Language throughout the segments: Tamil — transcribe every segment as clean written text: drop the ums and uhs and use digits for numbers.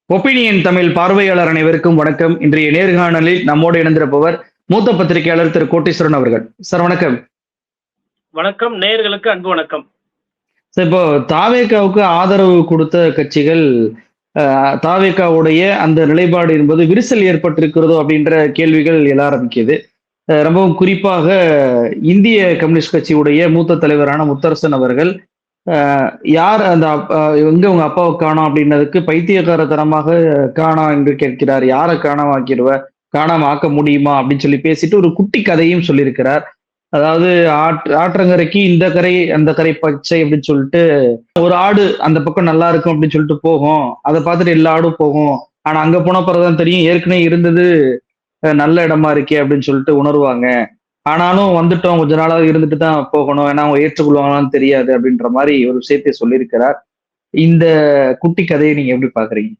ஒப்பீனியன் தமிழ் பார்வையாளர் அனைவருக்கும் வணக்கம். இன்றைய நேர்காணலில் நம்மோடு இணைந்திருப்பவர் மூத்த பத்திரிகையாளர் திரு கோட்டீஸ்வரன் அவர்கள். சார் வணக்கம். வணக்கம். நேயர்களுக்கு அன்பு வணக்கம். சார், இப்போ தாவேகாவுக்கு ஆதரவு கொடுத்த கட்சிகள் தாவேகாவுடைய அந்த நிலைப்பாடு என்பது விரிசல் ஏற்பட்டிருக்கிறதோ அப்படின்ற கேள்விகள் எழ ஆரம்பிக்குது. ரொம்பவும் குறிப்பாக இந்திய கம்யூனிஸ்ட் கட்சியுடைய மூத்த தலைவரான முத்தரசன் அவர்கள் யார் அந்த எங்க உங்க அப்பாவை காணோம் அப்படின்னதுக்கு பைத்தியக்காரத்தனமாக காணோம் என்று கேட்கிறார். யாரை காணாம ஆக்கிடுவ, காணாம ஆக்க முடியுமா அப்படின்னு சொல்லி பேசிட்டு ஒரு குட்டி கதையும் சொல்லியிருக்கிறார். அதாவது ஆற்றங்கரைக்கு இந்த கரை அந்த கரை பச்சை அப்படின்னு சொல்லிட்டு ஒரு ஆடு அந்த பக்கம் நல்லா இருக்கும் அப்படின்னு சொல்லிட்டு போகும். அதை பார்த்துட்டு எல்லா ஆடும் போகும். ஆனா அங்க போன பிறகுதான் தெரியும் ஏற்கனவே இருந்தது நல்ல இடமா இருக்கே அப்படின்னு சொல்லிட்டு உணர்வாங்க. ஆனாலும் வந்துட்டோம், கொஞ்ச நாளாவது இருந்துட்டு தான் போகணும், ஏன்னா அவங்க ஏற்றுக்கொள்வாங்களான்னு தெரியாது அப்படின்ற மாதிரி ஒரு விஷயத்தை சொல்லியிருக்கிறார். இந்த குட்டி கதையை நீங்க எப்படி பாக்குறீங்க?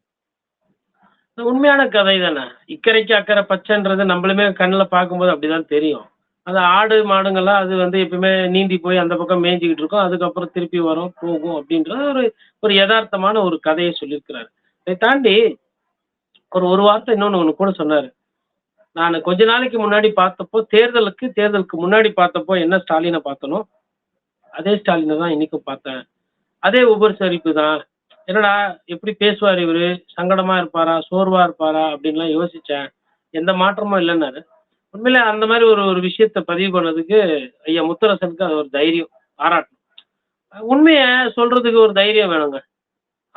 உண்மையான கதை தானே. இக்கரைக்கு அக்கறை பச்சைன்றது நம்மளுமே கண்ணில் பார்க்கும்போது அப்படிதான் தெரியும். அந்த ஆடு மாடுங்கள்லாம் அது எப்பவுமே நீந்தி போய் அந்த பக்கம் மேய்ஞ்சிக்கிட்டு இருக்கும். அதுக்கப்புறம் திருப்பி வரும் போகும் அப்படின்ற ஒரு ஒரு யதார்த்தமான ஒரு கதையை சொல்லியிருக்கிறாரு. இதை தாண்டி ஒரு வார்த்தை ஒன்று கூட சொன்னாரு. நான் கொஞ்ச நாளைக்கு முன்னாடி பார்த்தப்போ தேர்தலுக்கு முன்னாடி பார்த்தப்போ என்ன ஸ்டாலினை பார்த்தனோ அதே ஸ்டாலினை தான் இன்னைக்கும் பார்த்தேன். அதே உபசரிப்பு தான். என்னடா எப்படி பேசுவார் இவரு, சங்கடமா இருப்பாரா, சோர்வா இருப்பாரா அப்படின்லாம் யோசிச்சேன். எந்த மாற்றமும் இல்லைன்னாரு. உண்மையில அந்த மாதிரி ஒரு ஒரு விஷயத்த பதிவு பண்ணதுக்கு ஐயா முத்தரசனுக்கு அது ஒரு தைரியம், பாராட்டணும். உண்மையை சொல்றதுக்கு ஒரு தைரியம் வேணுங்க.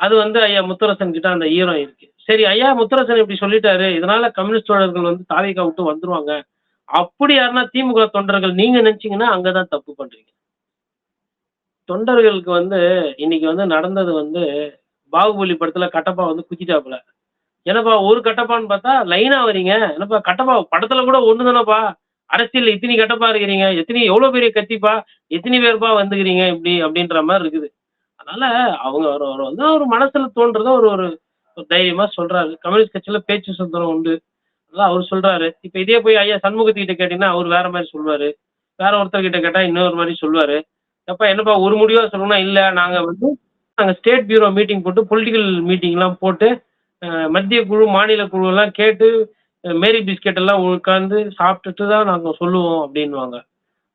அது ஐயா முத்தரசன் கிட்ட அந்த ஈரம் இருக்கு. சரி, ஐயா முத்தரசன் இப்படி சொல்லிட்டாரு, இதனால கம்யூனிஸ்ட் தோழர்கள் தாவேகா விட்டு வந்துருவாங்க. அப்படி யாருன்னா திமுக தொண்டர்கள் நீங்க நினைச்சீங்கன்னா அங்கதான் தப்பு பண்றீங்க. தொண்டர்களுக்கு இன்னைக்கு நடந்தது பாகுபலி படத்துல கட்டப்பா குத்திட்டாப்புல. என்னப்பா ஒரு கட்டப்பான்னு பார்த்தா லைனா வரீங்க. என்னப்பா கட்டப்பா படத்துல கூட ஒண்ணு தானப்பா, அரசியல் இத்தனி கட்டப்பா இருக்கிறீங்க, எவ்வளவு பெரிய கட்சிப்பா, எத்தனை பேர்ப்பா வந்துக்கிறீங்க இப்படி அப்படின்ற மாதிரி இருக்குது. அதனால அவங்க ஒரு மனசுல தோன்றத ஒரு ஒரு ஒரு தைரியமா சொல்றாரு. கம்யூனிஸ்ட் கட்சியில பேச்சு சுதந்திரம் உண்டு, அதான் அவர் சொல்றாரு. இப்ப இதே போய் ஐயா சண்முகத்துக்கிட்ட கேட்டீங்கன்னா அவர் வேற மாதிரி சொல்லுவாரு, வேற ஒருத்தர் கிட்ட கேட்டா இன்னொரு மாதிரி சொல்லுவாரு. அப்ப என்னப்பா ஒரு முடிவா சொல்லணும்னா இல்ல, நாங்க ஸ்டேட் பியூரோ மீட்டிங் போட்டு பொலிட்டிக்கல் மீட்டிங்லாம் போட்டு மத்திய குழு மாநில குழு எல்லாம் கேட்டு மேரி பிஸ்கெட் எல்லாம் உட்கார்ந்து சாப்பிட்டுட்டு தான் நாங்க சொல்லுவோம் அப்படின்வாங்க.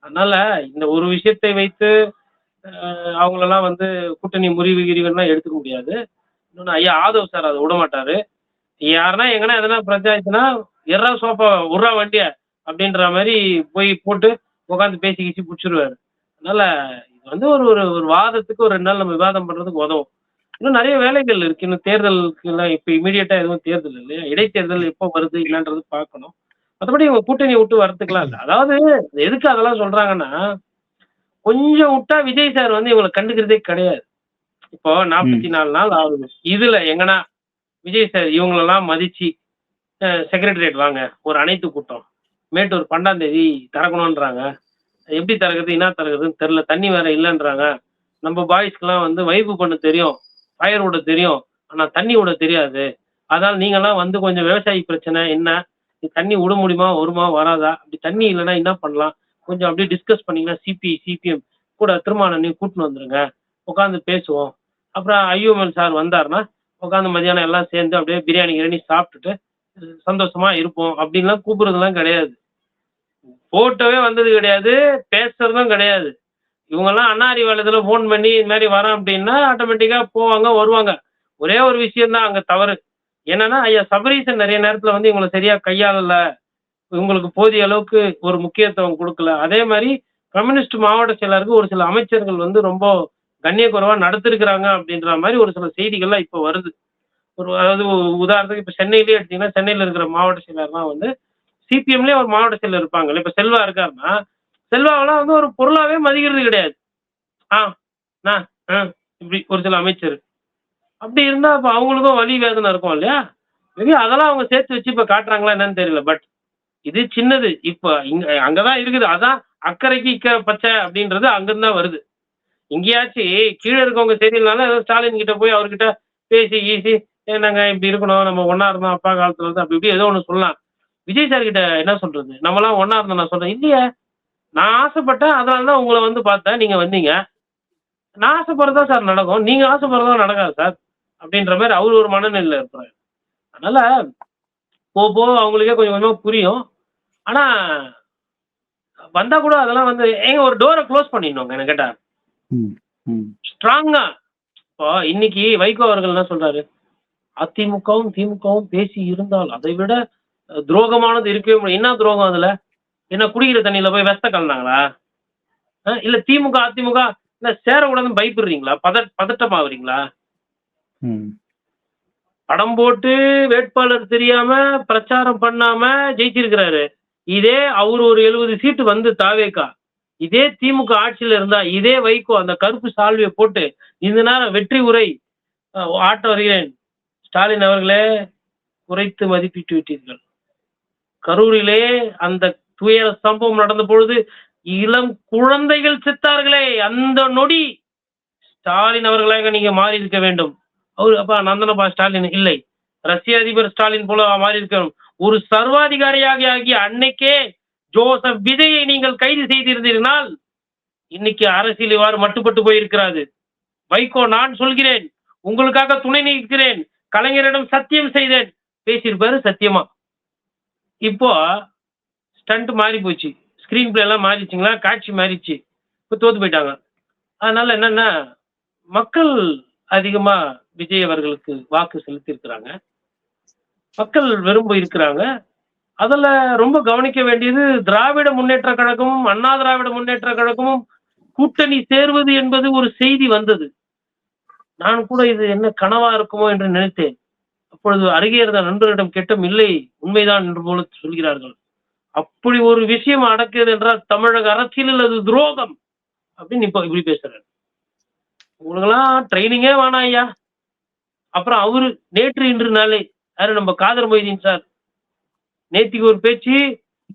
அதனால இந்த ஒரு விஷயத்தை வைத்து அவங்களெல்லாம் கூட்டணி முறிவு கிரிவுலாம் எடுத்துக்க முடியாது. இன்னொன்று ஐயா ஆதவ் சார் அதை விட மாட்டாரு. யாருன்னா எங்கன்னா எதனா பிரச்சனை ஆயிடுச்சுன்னா எறா சோப்பா உர்றா வண்டிய அப்படின்ற மாதிரி போய் போட்டு உட்காந்து பேசி கீசி பிடிச்சிருவாரு. அதனால இது ஒரு ஒரு ஒரு வாதத்துக்கு ஒரு 2 நாள் நம்ம விவாதம் பண்றதுக்கு உதவும். இன்னும் நிறைய வேலைகள் இருக்கு. இன்னும் தேர்தலுக்கு எல்லாம் இப்ப இமீடியட்டா எதுவும் தேர்தல் இல்லையா, இடைத்தேர்தல் எப்போ வருது என்னன்றது பார்க்கணும். மற்றபடி இவங்க கூட்டணி விட்டு வரத்துக்குலாம் இல்லை. அதாவது எதுக்கு அதெல்லாம் சொல்றாங்கன்னா, கொஞ்சம் விட்டா விஜய் சார் இவங்களை கண்டுக்கிறதே கிடையாது. இப்போ 44 நாள் ஆகுது. இதுல எங்கன்னா விஜய் சார் இவங்களெல்லாம் மதிச்சு செக்ரட்டரியேட் வாங்க, ஒரு அனைத்து கூட்டம் மேட்டூர் 12ஆம் தேதி திறக்கணுன்றாங்க. எப்படி திறக்குது என்ன திறக்குதுன்னு தெரியல, தண்ணி வேற இல்லைன்றாங்க. நம்ம பாய்ஸ்க்கெல்லாம் வைப்பு பண்ண தெரியும், ஃபயர் விட தெரியும், ஆனா தண்ணி விட தெரியாது. அதனால நீங்கெல்லாம் கொஞ்சம் விவசாயி பிரச்சனை என்ன, தண்ணி விட முடியுமா, வருமா வராதா, அப்படி தண்ணி இல்லைன்னா என்ன பண்ணலாம், கொஞ்சம் அப்படியே டிஸ்கஸ் பண்ணீங்கன்னா சிபிஎம் கூட திருமாவளவனையும் கூட்டின்னு வந்துருங்க, உட்காந்து பேசுவோம். அப்புறம் ஐயூஎம்எல் சார் வந்தாருன்னா உட்காந்து மதியானம் எல்லாம் சேர்ந்து அப்படியே பிரியாணி கிரியாணி சாப்பிட்டுட்டு சந்தோஷமா இருப்போம் அப்படின்லாம் கூப்பிடுறதுலாம் கிடையாது. போட்டோவே வந்தது கிடையாது, பேசுறதும் கிடையாது. இவங்கெல்லாம் அண்ணா அறிவாலயத்துல ஃபோன் பண்ணி இது மாதிரி வரோம் அப்படின்னா ஆட்டோமேட்டிக்கா போவாங்க வருவாங்க. ஒரே ஒரு விஷயம்தான் அங்க தவறு. என்னன்னா ஐயா சபரீசன் நிறைய நேரத்துல இவங்களை சரியா கையாளல, இவங்களுக்கு போதிய அளவுக்கு ஒரு முக்கியத்துவம் கொடுக்கல. அதே மாதிரி கம்யூனிஸ்ட் மாவட்ட செயலருக்கு ஒரு சில அமைச்சர்கள் ரொம்ப கண்ணியக்குறைவா நடத்திருக்கிறாங்க அப்படின்ற மாதிரி ஒரு சில செய்திகள்லாம் இப்போ வருது. அதாவது உதாரணத்துக்கு இப்போ சென்னையிலேயே எடுத்தீங்கன்னா, சென்னையில் இருக்கிற மாவட்ட செயலர்லாம் சிபிஎம்லேயே ஒரு மாவட்ட செயலர் இருப்பாங்கல்ல. இப்போ செல்வா இருக்காருன்னா செல்வாவெல்லாம் ஒரு பொருளாவே மதிக்கிறது கிடையாது. ஆ நான் இப்படி ஒரு சில அமைச்சர் அப்படி இருந்தா அப்ப அவங்களுக்கும் வலி வேதனை இருக்கும் இல்லையா? மேபி அதெல்லாம் அவங்க சேர்த்து வச்சு இப்ப காட்டுறாங்களா என்னன்னு தெரியல. பட் இது சின்னது. இப்ப அங்கதான் இருக்குது. அதான் அக்கறைக்கு இக்கரை பச்சை அப்படின்றது அங்கிருந்து தான் வருது. எங்கேயாச்சும் கீழே இருக்கவங்க சரியில்லைனாலும் ஏதோ ஸ்டாலின் கிட்ட போய் அவர்கிட்ட பேசி ஈசி நாங்க இப்படி இருக்கணும், நம்ம ஒன்னா இருந்தோம் அப்பா காலத்துல இருந்து அப்படி இப்படி ஏதோ ஒண்ணு சொல்லலாம். விஜய் சார் கிட்ட என்ன சொல்றது, நம்மலாம் ஒன்னா இருந்தோம் நான் சொல்றேன் இல்லையே. நான் ஆசைப்பட்டேன், அதனாலதான் உங்களை பார்த்தேன், நீங்க வந்தீங்க. நான் ஆசைப்படுறதா சார் நடக்கும், நீங்க ஆசைப்படுறதா நடக்காது சார் அப்படின்ற மாதிரி அவர் ஒரு மனநிலையில இருக்கிறார். அதனால போக அவங்களுக்கே கொஞ்சம் கொஞ்சமா புரியும். ஆனா வந்தா கூட அதெல்லாம் வந்து ஏங்க ஒரு டோர க்ளோஸ் பண்ணிடணுங்க என்ன கேட்டா. ம். ம். ஸ்ட்ராங்கா இப்போ இன்னைக்கு வைகோ அவர்கள் என்ன சொல்றாரு? அதிமுகவும், திமுகவும் பேசி இருந்தால் அதை விட துரோகமானது இருக்கவே முடியாது. என்ன துரோகம் அதுல? என்ன குடிக்கிற தண்ணீல போய் விஷத்த கலந்தாங்களா? இல்ல திமுக, அதிமுக இல்ல சேரக்கூடாதுன்னு பயப்படுறீங்களா? பதட்டமாகறீங்களா? ம். படம் போட்டு வேட்பாளர் தெரியாம பிரச்சாரம் பண்ணாம ஜெயிச்சிருக்கிறாரு. இதே அவரு ஒரு 70 சீட்டு வந்து தாவேகா. இதே திமுக ஆட்சியில இருந்தா, இதே வைகோ அந்த கருப்பு சால்வைய போட்டு இந்த நேரம் வெற்றி உரை ஆட்ட வருகிறேன். ஸ்டாலின் அவர்களே குறைத்து மதிப்பிட்டு விட்டீர்கள். கரூரிலே அந்த துயர சம்பவம் நடந்த பொழுது இளம் குழந்தைகள் செத்தார்களே! அந்த நொடி ஸ்டாலின் அவர்களாக நீங்க மாறி இருக்க வேண்டும். அவரு அப்பா நான் தானப்பா ஸ்டாலின். இல்லை. ரஷ்ய அதிபர் ஸ்டாலின் போல மாறி இருக்கணும். ஒரு சர்வாதிகாரியாக ஆகிய அன்னைக்கே ஜோசப் விஜயை நீங்கள் கைது செய்திருந்தீர்களால், இன்னைக்கு அரசியல் இவ்வாறு மட்டுப்பட்டு போயிருக்கிறாது. வைகோ நான் சொல்கிறேன். உங்களுக்காக துணை நிற்கிறேன். கலைஞரிடம் சத்தியம் செய்தேன். பேசியிருப்பாரு சத்தியமா. இப்போ ஸ்டண்ட் மாறி போச்சு. ஸ்கிரீன் பிளே எல்லாம் மாறிச்சுங்களா, காட்சி மாறிச்சு. இப்ப தோத்து போயிட்டாங்க. அதனால என்னன்னா, மக்கள் அதிகமா விஜய் அவர்களுக்கு வாக்கு செலுத்தியிருக்கிறாங்க. மக்கள் விரும்ப இருக்கிறாங்க. அதுல ரொம்ப கவனிக்க வேண்டியது திராவிட முன்னேற்ற கழகமும், அண்ணா திராவிட முன்னேற்ற கழகமும் கூட்டணி சேர்வது என்பது ஒரு செய்தி வந்தது. நான் கூட இது என்ன கனவா இருக்குமோ என்று நினைத்தேன். அப்பொழுது அருகே இருந்த நண்பரிடம் கேட்டும், இல்லை உண்மைதான் என்று போல சொல்கிறார்கள். அப்படி ஒரு விஷயம் நடக்குது என்றால் தமிழக அரசியலில் அது துரோகம் அப்படின்னு இப்ப இப்படி பேசுறாரு. உங்களுக்கெல்லாம் ட்ரைனிங்கே வேணாம் ஐயா. அப்புறம் அவரு நேற்று இன்று நாளை யாரு நம்ம காதர் மொய்தீன் சார் நேத்திக்கு ஒரு பேச்சு,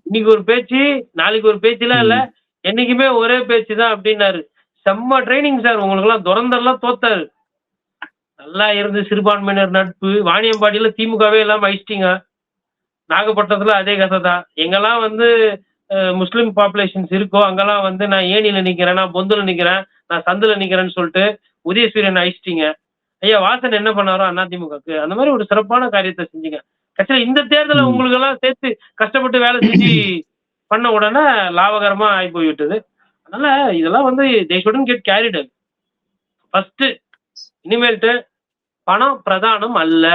இன்னைக்கு ஒரு பேச்சு, நாளைக்கு ஒரு பேச்சுலாம் இல்ல. ம். என்னைக்குமே ஒரே பேச்சு தான் அப்படின்னாரு. செம்ம ட்ரைனிங் சார் உங்களுக்கெல்லாம் துரந்தர்லாம் தோத்தாரு. நல்லா இருந்து சிறுபான்மையினர் நட்பு, வாணியம்பாடியில திமுகவே இல்லாம அழிச்சிட்டீங்க. நாகப்பட்டினத்துல அதே கதை தான். எங்கெல்லாம் வந்து முஸ்லீம் பாப்புலேஷன்ஸ் இருக்கோ, அங்கெல்லாம் வந்து நான் ஏணியில நிக்கிறேன், நான் பொந்துல நிக்கிறேன், நான் சந்துல நிக்கிறேன்னு சொல்லிட்டு உதயசூரியன் அழிச்சிட்டீங்க. ஐயா வாசன் என்ன பண்ணாரோ அதிமுகக்கு அந்த மாதிரி ஒரு சிறப்பான காரியத்தை செஞ்சீங்க. கடைசியில இந்த தேர்தலை ம். உங்களுக்கு எல்லாம் சேர்த்து கஷ்டப்பட்டு வேலை செஞ்சு பண்ண உடனே லாபகரமா ஆகி போய்விட்டது. அதனால இதெல்லாம் வந்து தே ஷுடன்ட் கெட் கேரிட். ஃபர்ஸ்ட் இனிமேல்ட்டு பணம் பிரதானம் அல்ல.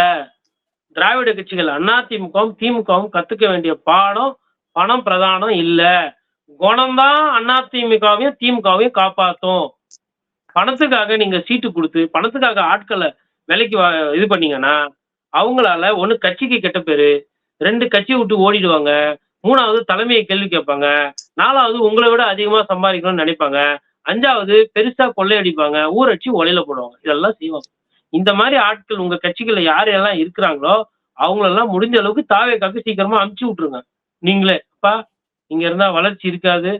திராவிட கட்சிகள் அதிமுகவும் திமுகவும் கத்துக்க வேண்டிய பாடம் பணம் பிரதானம் இல்ல. குணம்தான் அதிமுகவையும் திமுகவையும் காப்பாத்தும். பணத்துக்காக நீங்க சீட்டு கொடுத்து பணத்துக்காக ஆட்களை விலைக்கு இது பண்ணீங்கன்னா அவங்களால ஒண்ணு கட்சிக்கு கெட்ட பேரு, 2 கட்சியை விட்டு ஓடிடுவாங்க, 3வது தலைமையை கேள்வி கேட்பாங்க, 4வது உங்களை விட அதிகமா சம்பாதிக்கணும்னு நினைப்பாங்க, 5வது பெருசா கொள்ளையடிப்பாங்க, ஊரட்சி ஒலையில போடுவாங்க. இதெல்லாம் செய்வாங்க. இந்த மாதிரி ஆட்கள் உங்க கட்சிகள்ல யார் எல்லாம் இருக்கிறாங்களோ அவங்களெல்லாம் முடிஞ்ச அளவுக்கு தாவேக்காக்கு சீக்கிரமா அமுச்சு விட்டுருங்க. நீங்களே அப்பா இங்க இருந்தா வளர்ச்சி இருக்காது.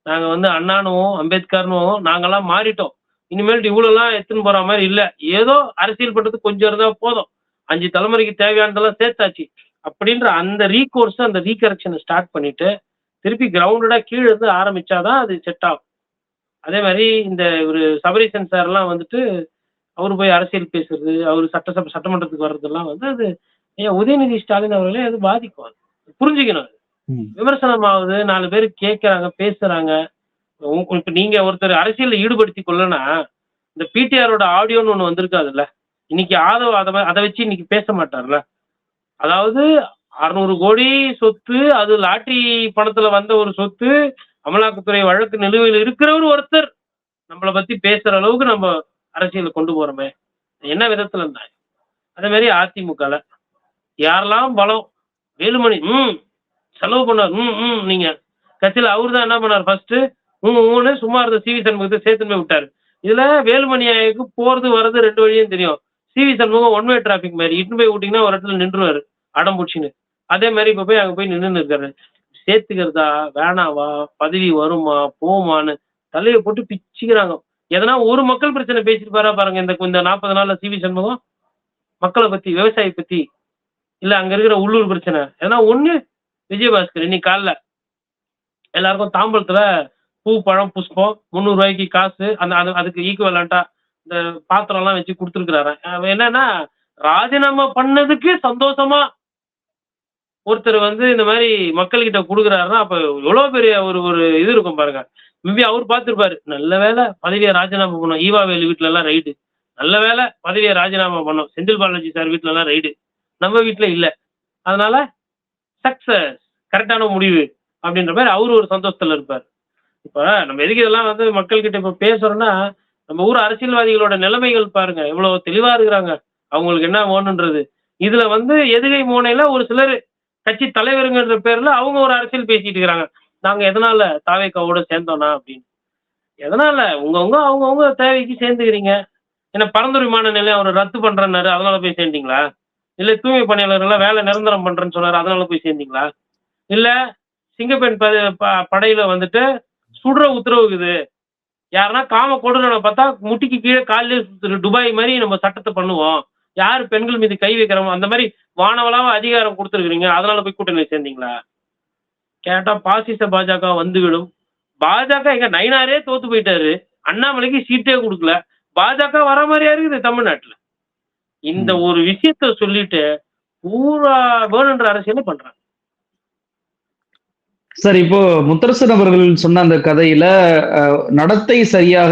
நாங்க வந்து அண்ணானுவோம் அம்பேத்கர்னுவோம் நாங்கெல்லாம் மாறிட்டோம். இனிமேல் இவ்வளவுலாம் எடுத்துன்னு போற மாதிரி இல்ல. ஏதோ அரசியல் பண்றது கொஞ்சம் இருந்தா போதும். 5 தலைமுறைக்கு தேவையானதெல்லாம் சேர்த்தாச்சு. அப்படின்ற அந்த ரீகோர்ஸ் அந்த ரீகரெக்ஷனை ஸ்டார்ட் பண்ணிட்டு திருப்பி கிரவுண்டடா கீழ இருந்து ஆரம்பிச்சாதான் அது செட் ஆகும். அதே மாதிரி இந்த ஒரு சபரீசன் சார் எல்லாம் வந்துட்டு அவரு போய் அரசியல் பேசுறது, அவரு சட்டமன்றத்துக்கு வர்றதெல்லாம் வந்து அது உதயநிதி ஸ்டாலின் அவர்களே அது பாதிக்கும். அது புரிஞ்சுக்கணும். ம். விமர்சனம் ஆகுது, 4 பேர் கேட்கறாங்க, பேசுறாங்க. இப்ப நீங்க ஒருத்தர் அரசியல்ல ஈடுபடுத்திக் கொள்ளனா, இந்த பிடிஆரோட ஆடியோன்னு ஒண்ணு வந்திருக்காதுல்ல. இன்னைக்கு ஆதவ் அத வச்சு இன்னைக்கு பேச மாட்டார்ல. அதாவது 600 கோடி சொத்து, அது லாட்டரி பணத்துல வந்த ஒரு சொத்து, அமலாக்கத்துறை வழக்கு நிலுவையில் இருக்கிறவர் ஒருத்தர் நம்மள பத்தி பேசுற அளவுக்கு நம்ம அரசியல கொண்டு போறோமே. என்ன விதத்துல இருந்தா? அதே மாதிரி அதிமுகல யாரெல்லாம் பலம் வேலுமணி செலவு பண்ணார். நீங்க கட்சியில அவரு தான் என்ன பண்ணார் ஃபர்ஸ்ட் சும்மா இருந்த சிவி சண்முகத்தை சேர்த்துன்னு போய் விட்டாரு. இதுல வேலுமணிக்கு போறது வர்றது 2 வழியும் தெரியும். CV Shanmugam one way traffic மாதிரி இட்டுன்னு போய் விட்டீங்கன்னா ஒரு இடத்துல நின்றுவாரு அடம் பிடிச்சின்னு. அதே மாதிரி இப்ப போய் அங்க போய் நின்று இருக்காரு. சேர்த்துக்கிறதா வேணாவா பதவி வருமா போமான்னு தலையை போட்டு பிச்சுக்கிறாங்க. எதனா ஒரு மக்கள் பிரச்சனை பேசிட்டு பாருங்க இந்த 40 நாள்ல சிவி சண்முகம் மக்களை பத்தி விவசாயி பத்தி இல்ல அங்க இருக்கிற உள்ளூர் பிரச்சனை ஏன்னா ஒண்ணு விஜயபாஸ்கர் இன்னைக்கு காலைல எல்லாருக்கும் தாம்பலத்துல பூ பழம் புஷ்பம் 300 ரூபாய்க்கு காசு அந்த அதுக்கு ஈக்குவலண்டா இந்த பாத்திரம் எல்லாம் வச்சு கொடுத்துருக்கிறாரு. என்னன்னா ராஜினாமா பண்ணதுக்கு சந்தோஷமா ஒருத்தர் வந்து இந்த மாதிரி மக்கள்கிட்ட குடுக்குறாருன்னா, அப்ப எவ்வளோ பெரிய ஒரு ஒரு இது இருக்கும் பாருங்க. மேபி அவரு பார்த்திருப்பாரு. நல்ல வேளை பதவிய ராஜினாமா பண்ணோம். ஈவாவேலு வீட்லலாம் ரைடு. நல்ல வேளை பதவிய ராஜினாமா பண்ணோம். செந்தில் பாலாஜி சார் வீட்லலாம் ரைடு. நம்ம வீட்ல இல்ல. அதனால சக்சஸ். கரெக்ட்டான முடிவு. அப்படின்ற மாரி அவரு ஒரு சந்தோஷத்துல இருப்பாரு. இப்ப நம்ம எதுக்கு இதெல்லாம் வந்து மக்கள்கிட்ட இப்ப பேசுறோம்னா, நம்ம ஊர் அரசியல்வாதிகளோட நிலைமைகள் பாருங்க. எவ்வளோ தெளிவா இருக்கிறாங்க. அவங்களுக்கு என்ன வேணுன்றது. இதுல வந்து எதுகை மோனையில ஒரு சிலர் கட்சி தலைவருங்கன்ற பேர்ல அவங்க ஒரு அரசியல் பேசிட்டு இருக்கிறாங்க. நாங்க எதனால தாவேகாவோட சேர்ந்தோம்னா அப்படின்னு. எதனால? அவங்கவங்க தேவைக்கு சேர்ந்துக்கிறீங்க. என்ன பரந்தூர் விமான நிலையம் அவரு ரத்து பண்றேன்னாரு. அதனால போய் சேர்ந்தீங்களா? இல்ல தூய்மை பணியாளர்கள்லாம் வேலை நிரந்தரம் பண்றேன்னு சொன்னாரு. அதனால போய் சேர்ந்தீங்களா? இல்ல சிங்கப்பெண் படையில வந்துட்டு சுடுற உத்தரவு இருக்குது. யாருன்னா காம கொடூரன பார்த்தா முட்டிக்கு கீழ கால்லயே துபாய் மாரி நம்ம சட்டத்த பண்ணுவோம். யார் பெண்கள் மீது கை வைக்கிறோமோ அந்த மாரி வானவளாவ அதிகாரம் குடுத்துருக்கிறீங்க. அதனால போய் கூட்டணியில சேர்ந்தீங்களா? கேட்டா பாசிச பாஜக வந்துவிடும். பாஜக எங்க நயினாரே தோத்து போயிட்டாரு. அண்ணாமலைக்கு சீட்டே குடுக்கல. பாஜக வர மாரியா இருக்குது தமிழ்நாட்டுல. இந்த ம். ஒரு விஷயத்த சொல்லிட்டு பூரா வேணுன்ற அரசியல பண்றாங்க. சார் இப்போ முத்தரசன் அவர்கள் சொன்ன அந்த கதையில நடத்தை சரியாக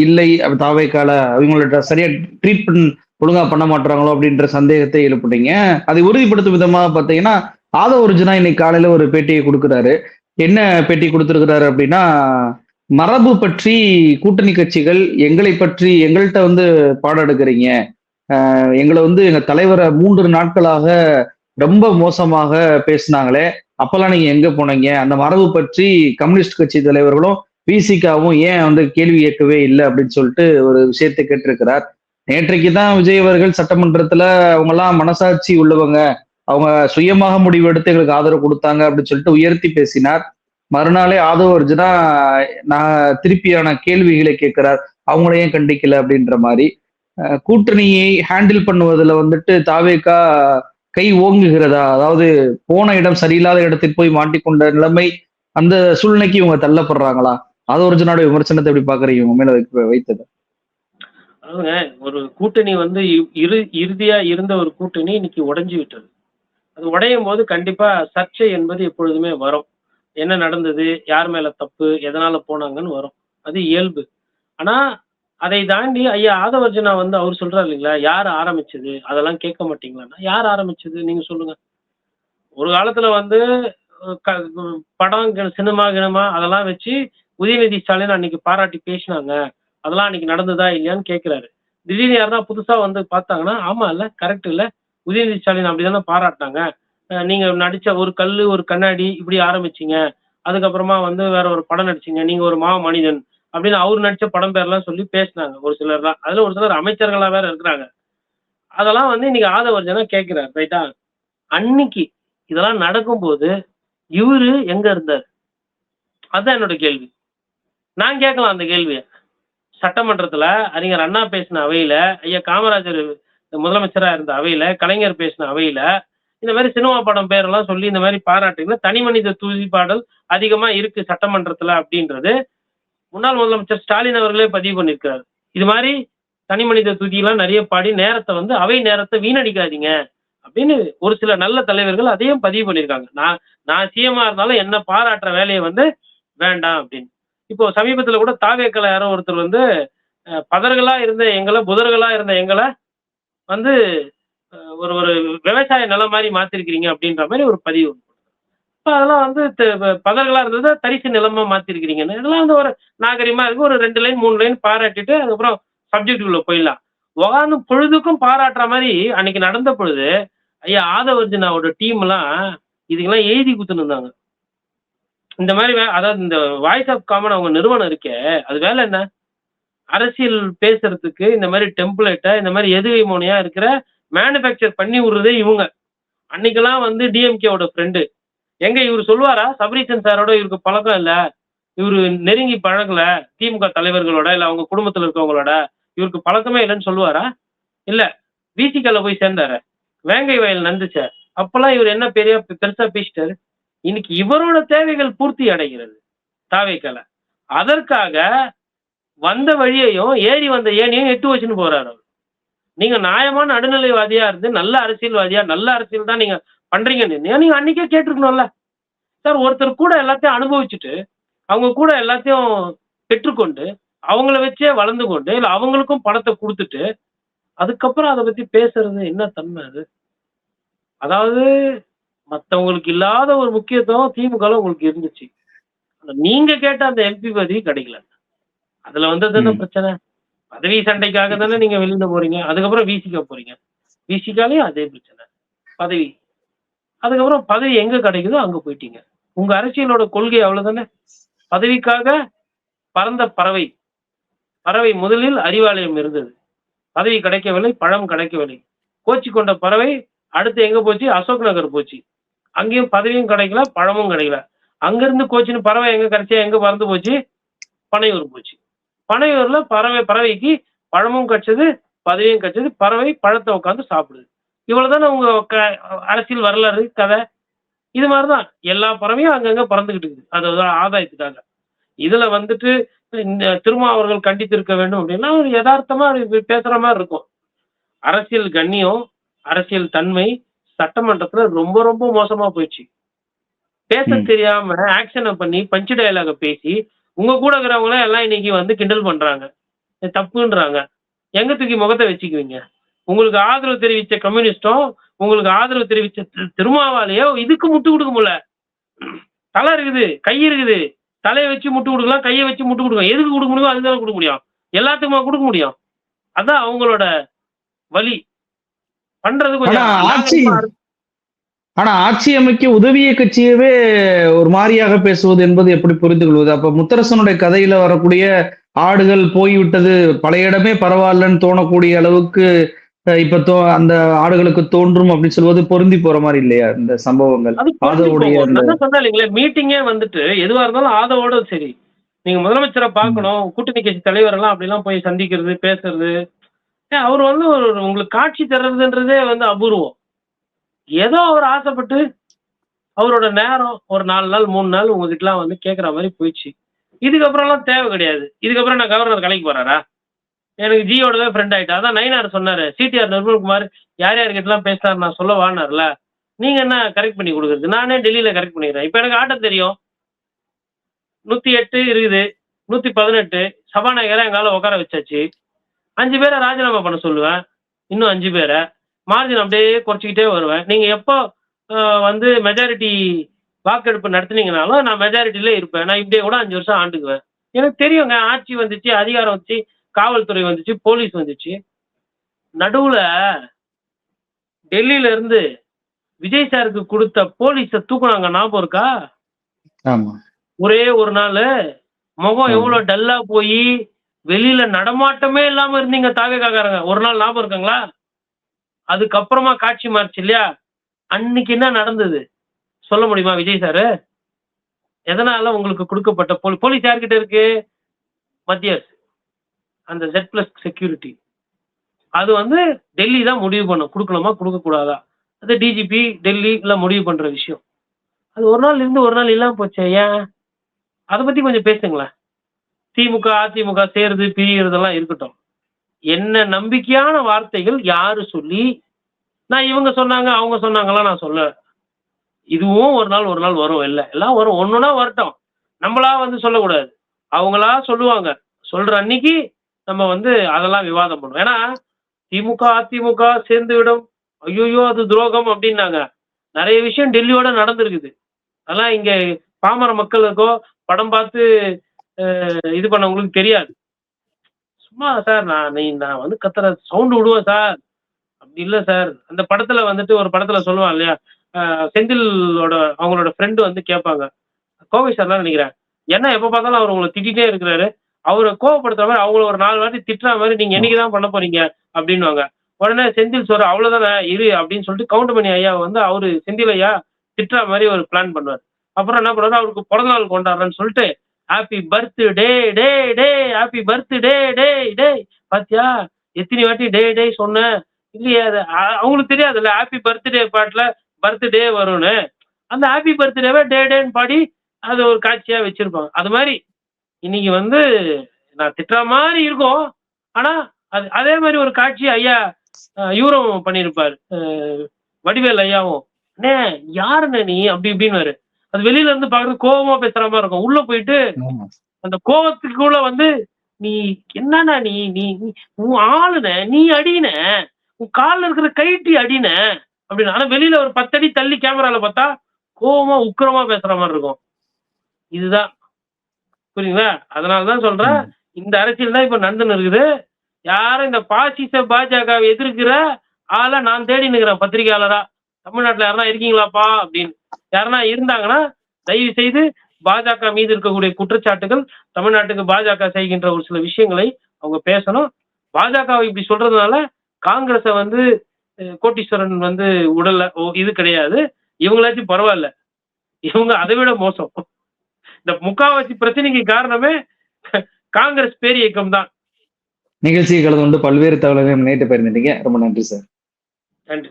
இல்லை. தாவேக்கால அவங்களோட சரியா ட்ரீட்மெண்ட் ஒழுங்கா பண்ண மாட்றாங்களோ அப்படின்ற சந்தேகத்தை எழுப்புனீங்க. அதை உறுதிப்படுத்தும் விதமா பார்த்தீங்கன்னா, ஆதவ அர்ஜுனா இன்னைக்கு காலையில ஒரு பேட்டியை குடுக்குறாரு. என்ன பேட்டி குடுத்திருக்கிறாரு அப்படின்னா, மரபு பற்றி கூட்டணி கட்சிகள் எங்களை பற்றி எங்கள்ட்ட வந்து பாடம் எடுக்கிறீங்க. எங்கள வந்து எங்க தலைவர 3 நாட்களாக ரொம்ப மோசமாக பேசினாங்களே! அப்பல்லாம் நீங்க எங்க போனீங்க? அந்த மரபு பற்றி கம்யூனிஸ்ட் கட்சி தலைவர்களும், விசிகாவும் ஏன் வந்து கேள்வி கேட்கவே இல்ல அப்படின்னு சொல்லிட்டு ஒரு விஷயத்த கேட்டிருக்கிறார். நேற்றைக்கு தான் விஜய் அவர்கள் சட்டமன்றத்துல அவங்கலாம் மனசாட்சி உள்ளவங்க. அவங்க சுயமாக முடிவெடுத்து எங்களுக்கு ஆதரவு குடுத்தாங்க அப்படின்னு சொல்லிட்டு உயர்த்தி பேசினார். மறுநாளே ஆதவ அர்ஜுனா நான் திருப்பியான கேள்விகளை கேட்கிறார். அவங்கள ஏன் கண்டிக்கல அப்படின்ற மாரி. கூட்டணியை ஹேண்டில் பண்ணுவதுல வந்துட்டு தாவேகா கை ஓங்குகிறதா? அதாவது போன இடம் சரியில்லாத இடத்தில் போய் மாட்டிக்கொண்ட நிலைமை, அந்த சூழ்நிலைக்கு இவங்க தள்ளப்படுறாங்களா? அது ஒரிஜினோட விமர்சனத்தை எப்படி பார்க்குறீங்க உங்க மேல வைத்தது? அதாவதுங்க ஒரு கூட்டணி வந்து இறுதியா இருந்த ஒரு கூட்டணி இன்னைக்கு உடைஞ்சு விட்டது. அது உடையும்போது கண்டிப்பா சர்ச்சை என்பது எப்பொழுதுமே வரும். என்ன நடந்தது? யார் மேல தப்பு? எதனால போனாங்கன்னு வரும். அது இயல்பு. ஆனா, அதை தாண்டி ஐயா ஆதவர்ஜுனா வந்து அவரு சொல்றாரு இல்லைங்களா? யார் ஆரம்பிச்சது? அதெல்லாம் கேட்க மாட்டீங்களான்னா, யார் ஆரம்பிச்சது? நீங்க சொல்லுங்க. ஒரு காலத்துல வந்து அ க படம், சினிமா கினிமா அதெல்லாம் வச்சு உதயநிதி ஸ்டாலின் அன்னைக்கு பாராட்டி பேசினாங்க. அதெல்லாம் அன்னைக்கு நடந்ததா இல்லையான்னு கேட்கிறாரு. திடீர்னு யாருன்னா புதுசா வந்து பார்த்தாங்கன்னா, ஆமா இல்ல, கரெக்ட் இல்ல. உதயநிதி ஸ்டாலின் அப்படிதானே பாராட்டுனாங்க. நீங்க நடிச்ச ஒரு கல்லு, ஒரு கண்ணாடி இப்படி ஆரம்பிச்சீங்க. அதுக்கப்புறமா வந்து வேற ஒரு படம் நடிச்சீங்க. நீங்க ஒரு மாமனிதன் அப்படின்னு அவரு நடிச்ச படம் பேர்லாம் சொல்லி பேசினாங்க ஒரு சிலர்லாம். அதுல ஒரு சிலர் அமைச்சர்களா வேற இருக்கிறாங்க. அதெல்லாம் வந்து இன்னைக்கு ஆதவர்ஜனா கேட்கிறாரு. ரைட்டா? அன்னைக்கு இதெல்லாம் நடக்கும்போது இவரு எங்க இருந்தாரு? அதான் என்னோட கேள்வி. நான் கேட்கலாம் அந்த கேள்விய. சட்டமன்றத்துல அறிஞர் அண்ணா பேசின அவையில, ஐயா காமராஜர் முதலமைச்சரா இருந்த அவையில, கலைஞர் பேசின அவையில, இந்த மாரி சினிமா படம் பேரெல்லாம் சொல்லி இந்த மாரி பாராட்டுல தனிமனித துதிப்பாடல் அதிகமா இருக்கு சட்டமன்றத்துல அப்படின்றது முன்னாள் முதலமைச்சர் ஸ்டாலின் அவர்களே பதிவு பண்ணியிருக்காரு. இது மாரி தனிமனித துதியெல்லாம் நெறைய பாடி நேரத்த வந்து அவை நேரத்த வீணடிக்காதீங்க அப்படின்னு ஒரு சில நல்ல தலைவர்கள் அதையும் பதிவு பண்ணியிருக்காங்க. நான் நான் சிஎம்மா இருந்தாலும் என்ன பாராட்டுற வேலைய வந்து வேண்டாம் அப்படின்னு. இப்போ சமீபத்தில கூட தாவேக்கால யாரோ ஒருத்தர் வந்து பதர்களா இருந்த எங்கள, புதர்களா இருந்த எங்கள வந்து ஒரு ஒரு விவசாய நிலம் மாரி மாத்திருக்கிறீங்க அப்படின்ற மாரி ஒரு பதிவு. இப்ப அதெல்லாம் வந்து பதர்களா இருந்தத தரிசு நிலமா மாத்திருக்கிறீங்கன்னு. இதெல்லாம் வந்து ஒரு நாகரிகமா இருக்கு. ஒரு 2 லைன், 3 லைன் பாராட்டிட்டு அதுக்கப்புறம் சப்ஜெக்ட்குள்ள போயிடலாம். உக்காந்து பொழுதுக்கும் பாராட்டுற மாரி அன்னைக்கு நடந்த பொழுது, ஐயா ஆதவர்ஜுனாவோட டீம்லாம் இதுக்கெல்லாம் எழுதி குடுத்துன்னு இருந்தாங்க. இந்த மாரி அதாவது இந்த வாய்ஸ் ஆஃப் காமன் அவங்க நிறுவனம் இருக்கே, அது வேலை என்ன? அரசியல் பேசுறதுக்கு இந்த மாரி டெம்ப்ளேட்ட இந்த மாரி எதுகை மோனையா இருக்கிற மேனுஃபேக்சர் பண்ணி விடுறதே இவுங்க. அன்னைக்கெல்லாம் வந்து டிஎம்கேவோட ஃப்ரெண்டு. எங்க இவரு சொல்லுவாரா? சபரீசன் சாரோட இவருக்கு பழக்கம் இல்ல. இவரு நெருங்கி பழகல. திமுக தலைவர்களோட, இல்ல அவங்க குடும்பத்துல இருக்கவங்களோட. இவருக்கு பழக்கமே இல்லன்னு சொல்லுவாரா? இல்ல. விசிகல போய் சேர்ந்தாரே. வேங்கை வயல் நந்துச்சே. அப்பல்லாம் இவரு என்ன பெருசா பேசிட்டாரு? இன்னைக்கு இவரோட தேவைகள் பூர்த்தி அடைகிறது. தாவேக்கால. அதற்காக வந்த வழியையும், ஏறி வந்த ஏணியும் எட்டு வச்சுன்னு போறாரு அவரு. நீங்க நியாயமான நடுநிலைவாதியா இருந்து நல்ல அரசியல்வாதியா, நல்ல அரசியல் தான் நீங்க பண்றீங்கன்னு நீங்க அன்னைக்கே கேட்டிருக்கணும்ல. சார் ஒருத்தர் கூட எல்லாத்தையும் அனுபவிச்சுட்டு, அவங்க கூட எல்லாத்தையும் பெற்றுக்கொண்டு, அவங்கள வச்சே வளர்ந்து கொண்டு, இல்ல அவங்களுக்கும் பணத்த குடுத்துட்டு, அதுக்கப்புறம் அத பத்தி பேசுறது என்ன தன்மை அது? அதாவது மத்தவங்களுக்கு இல்லாத ஒரு முக்கியத்துவம் திமுகல உங்களுக்கு இருந்துச்சு. ஆனா நீங்க கேட்ட அந்த எம்பி பதவி கிடைக்கல. அதுல வந்தது என்ன ம். பிரச்சனை? பதவி சண்டைக்காக தானே நீங்க வெளியில போறீங்க. அதுக்கப்புறம் விசிக போறீங்க. விசிகாலயும் அதே பிரச்சனை. பதவி. அதுக்கப்புறம் பதவி எங்க கிடைக்குதோ அங்க போயிட்டீங்க. உங்க அரசியலோட கொள்கை அவ்வளவுதானே. பதவிக்காக பறந்த பறவை. பறவை முதலில் அறிவாலயம் இருந்தது. பதவி கிடைக்கவில்லை, பழம் கிடைக்கவில்லை. கோச்சிக் கொண்ட பறவை அடுத்து எங்க போச்சு? அசோக் நகர் போச்சு. அங்கேயும் பதவியும் கிடைக்கல, பழமும் கிடைக்கல. அங்கிருந்து கோச்சின்னு பறவை எங்க கடைசியா எங்க பறந்து போச்சு? பனையூர் போச்சு. பனையூர்ல பறவைக்கு பழமும் கிடைச்சது, பதவியும் கிடைச்சது. பறவை பழத்த உட்கார்ந்து சாப்பிடுது. இவ்வளவுதானே உங்க அரசியல் வரலாறு, கதை. இது மாரி தான். எல்லா பறவையும் அங்கங்க பறந்துகிட்டு இருக்குது. அதோட ஆதாயத்துக்காக. இதுல வந்துட்டு இந்த திருமாவர்கள் கண்டித்திருக்க வேண்டும் அப்படின்னா, ஒரு எதார்த்தமா பேசுற மாரி இருக்கும். அரசியல் கண்ணியம், அரசியல் தன்மை சட்டமன்றத்துல ரொம்ப ரொம்ப மோசமா போயிடுச்சு. பேசத் ம். தெரியாம ஆக்ஷன பண்ணி பஞ்ச் டயலாக பேசி, உங்க கூட இருக்கிறவங்கள எல்லாம் இன்னைக்கு வந்து கிண்டல் பண்றாங்க. இது தப்புன்றாங்க. எங்க தூக்கி முகத்த வச்சுக்குவீங்க? உங்களுக்கு ஆதரவு தெரிவிச்ச கம்யூனிஸ்டும், உங்களுக்கு ஆதரவு தெரிவிச்ச திருமாவாலயோ இதுக்கு முட்டு குடுக்க முடியல. தலை இருக்குது, கை இருக்குது. தலைய வச்சு முட்டு குடுக்கலாம், கைய வச்சு முட்டு குடுக்கலாம். எதுக்கு குடுக்க முடியுமோ அதுக்கு தானே குடுக்க முடியும். எல்லாத்துக்குமா குடுக்க முடியும்? அதான் அவங்களோட வலி. பண்றது ஆனா கொஞ்சம் ஆட்சி நாகரிகமா ஆனா ஆட்சி அமைக்க உதவிய கட்சியவே ஒரு மாரியாக பேசுவது என்பது எப்படி புரிந்து கொள்வது? அப்ப முத்தரசனுடைய கதையில வரக்கூடிய ஆடுகள் போய்விட்டது, பழைய இடமே பரவாயில்லன்னு தோணக்கூடிய அளவுக்கு இப்ப அந்த ஆடுகளுக்கு தோன்றும் அப்படின்னு சொல்வது பொருந்தி போற மாரி இல்லையா? இந்த சம்பவங்கள். அது பொருந்தி ஆதவுடைய போகும். அந்த நான் தான் சொன்னேன் இல்லைங்களே, மீட்டிங்கே வந்துட்டு எதுவா இருந்தாலும் ஆதரோட சரி. நீங்க முதலமைச்சர ம். பார்க்கணும். கூட்டணி கட்சி தலைவரெல்லாம் அப்படிலாம் போய் சந்திக்கிறது, பேசுறது. அவரு வந்து ஒரு உங்களுக்கு காட்சி தர்றதுன்றதே வந்து அபூர்வம். ஏதோ அவர் ஆசைப்பட்டு அவரோட நேரம் ஒரு 4 நாள், 3 நாள் உங்ககிட்டலாம் வந்து கேட்கிற மாரி போயிடுச்சு. இதுக்கப்புறம்லாம் தேவை கிடையாது. இதுக்கப்புறம் நான் கவர்னர் கலைக்க போறாரா? எனக்கு ஜியோடவே ஃப்ரெண்ட் ஆயிட்டா. அதான் நயினார் சொன்னாரு. சிடிஆர் நிர்மல்குமார் யார் யார்கிட்டலாம் பேசினாரு நான் சொல்லவான்னாருல. நீங்க என்ன கரெக்ட் பண்ணி குடுக்குறது? நானே டெல்லியில கரெக்ட் பண்ணிக்கிறேன். இப்ப எனக்கு ஆட்ட தெரியும். 108 இருக்குது. 118 சபாநாயகர எங்கால உட்கார வச்சாச்சு. 5 பேர ராஜினாமா பண்ண சொல்லுவேன். இன்னும் 5 பேர. மார்ஜின் அப்படியே குறைச்சுக்கிட்டே வருவேன். நீங்க எப்போ வந்து மெஜாரிட்டி வாக்கெடுப்பு நடத்துனீங்கனாலும் நான் மெஜாரிட்டில இருப்பேன். நான் இப்படியே கூட 5 வருஷம் ஆண்டுக்குவேன். எனக்கு தெரியுங்க. ஆட்சி வந்துச்சு, அதிகாரம் வந்துச்சு, காவல்துறை வந்துச்சு, போலீஸ் வந்துச்சு. நடுவுல டெல்லியில இருந்து விஜய் சாருக்கு குடுத்த போலீஸ தூக்குனாங்க ஞாபகம் இருக்கா? ஆமா, ஒரே ஒரு நாளு முகம் ஆமா. எவ்வளோ டல்லா போயி, வெளியில நடமாட்டமே இல்லாம இருந்தீங்க தாவேகாக்காரங்க. ஒரு நாள் ஞாபகம் இருக்குங்களா? அதுக்கப்புறமா காட்சி மாறுச்சு இல்லையா? அன்னைக்கு என்ன நடந்தது? சொல்ல முடியுமா விஜய் சாரு? எதனால உங்களுக்கு குடுக்கப்பட்ட போலீஸ் யார்கிட்ட இருக்கு? மத்திய அரசு. அந்த Z+ செக்யூரிட்டி. அது வந்து டெல்லி தான் முடிவு பண்ணும். குடுக்கணுமா? குடுக்கக்கூடாதா? அது டிஜிபி, டெல்லி எல்லாம் முடிவு பண்ற விஷயம். அது ஒரு நாள் இருந்து ஒரு நாள் இல்லாம போச்சே ஏன்? அத பத்தி கொஞ்சம் பேசுங்களேன். திமுக, அதிமுக சேருது, பிரியறதெல்லாம் இருக்கட்டும். என்ன நம்பிக்கையான வார்த்தைகள் யாரு சொல்லி, நான் இவங்க சொன்னாங்க, அவங்க சொன்னாங்கலாம் நான் சொல்லல. இதுவும் ஒரு நாள் வரும் இல்ல. எல்லாம் வரும். ஒண்ணொன்னா வரட்டும். நம்மளா வந்து சொல்லக்கூடாது. அவங்களா சொல்லுவாங்க. சொல்ற அன்னைக்கு நம்ம வந்து அதெல்லாம் விவாதம் பண்ணுவோம். ஏன்னா, திமுக, அதிமுக சேர்ந்து விடும். ஐய்யய்யோ! அது துரோகம் அப்டின்னாங்க. நெறைய விஷயம் டெல்லியோட நடந்திருக்குது. அதெல்லாம் இங்க பாமர மக்களுக்கோ, படம் பார்த்து இது பண்ணவங்களுக்கு தெரியாது. சும்மா சார் நான் வந்து கத்துற சவுண்ட் விடுவேன் சார். அப்படி இல்ல சார். அந்த படத்துல வந்துட்டு ஒரு படத்துல சொல்லுவான் இல்லையா? செந்திலோட அவங்களோட ஃப்ரெண்ட் வந்து கேட்பாங்க. கோவை சார் தான் நெனைக்கிறேன். என்ன எப்ப பார்த்தாலும் அவரு உங்கள திட்டிட்டே இருக்கிறாரு. அவர கோவப்படுத்துற மாரி அவங்கள ஒரு 4 வாட்டி திட்டுற மாரி நீங்க என்னைக்கு தான் பண்ண போறீங்க? அப்டின்னுவாங்க. உடனே செந்தில் சார் அவ்வளோதானே இரு அப்படின்னு சொல்லிட்டு கவுண்டமணி ஐயா வந்து அவரு செந்தில் ஐயா திட்டுற மாரி ஒரு பிளான் பண்ணுவாரு. அப்புறம் என்ன பண்ணுவாரு, அவருக்கு பிறந்த நாள் கொண்டாடுறேன்னு சொல்லிட்டு, ஹேப்பி பர்த்டே டே டே ஹேப்பி பர்த்டே டே டே பாத்தியா? எத்தன வாட்டி டே சொன்னேன். இல்லையே அது அவங்களுக்கு தெரியாதுல்ல. ஹேப்பி பர்த்டே பாட்டுல பர்த்டே வரும்னு. அந்த ஹேப்பி பர்த்டேவ டேன்னு பாடி அது ஒரு காட்சியா வச்சிருப்பாங்க. அது மாரி இன்னைக்கு வந்து நான் திட்டுற மாரி இருக்கும். ஆனா, அது அதே மாரி ஒரு காட்சி ஐயா இவரும் பண்ணியிருப்பாரு, வடிவேல் ஐயாவும். அண்ணே யாருண்ணே நீ அப்படி இப்படின்னு. அது வெளியில இருந்து பாக்குறது கோபமா பேசுற மாதிரி இருக்கும். உள்ள போயிட்டு ஆமா. அந்த கோவத்துக்குள்ள வந்து நீ என்னண்ணா நீ நீ நீ- உன் ஆளுன நீ அடின, உன் கால்ல இருக்கிற கைட்டி அடின அப்படின்னு. ஆனா வெளியில ஒரு 10 அடி தள்ளி கேமரால பார்த்தா கோவமா உக்கிரமா பேசுற மாதிரி இருக்கும். இதுதான் புரியுங்களா? அதனாலதான் சொல்றேன், ம். இந்த அரசியல் தான் இப்ப நடந்துன்னு இருக்குது. யாரும் இந்த பாசிச பாஜகவை எதிர்க்கிற ஆளை நான் தேடி நிக்கிறேன் பத்திரிகையாளரா. தமிழ்நாட்டுல யாருன்னா இருக்கீங்களாப்பா அப்படின்னு. யாருன்னா இருந்தாங்கன்னா தயவு செய்து பாஜக மீது இருக்கக்கூடிய குற்றச்சாட்டுகள், தமிழ்நாட்டுக்கு பாஜக செய்கின்ற ஒரு சில விஷயங்களை அவங்க பேசணும். பாஜகவை இப்படி சொல்றதுனால காங்கிரஸை வந்து கோட்டீஸ்வரன் வந்து உடல்ல இது கிடையாது. இவங்களாச்சும் பரவாயில்ல, இவங்க அதை விட மோசம். இந்த முக்காவாசி பிரச்சனைக்கு காரணமே காங்கிரஸ் பேர் இயக்கம் தான். நிகழ்ச்சியை கலந்து கொண்டு பல்வேறு தகவல்களை முன்னேற்ற பகிர்ந்துட்டீங்க. ரொம்ப நன்றி சார். நன்றி.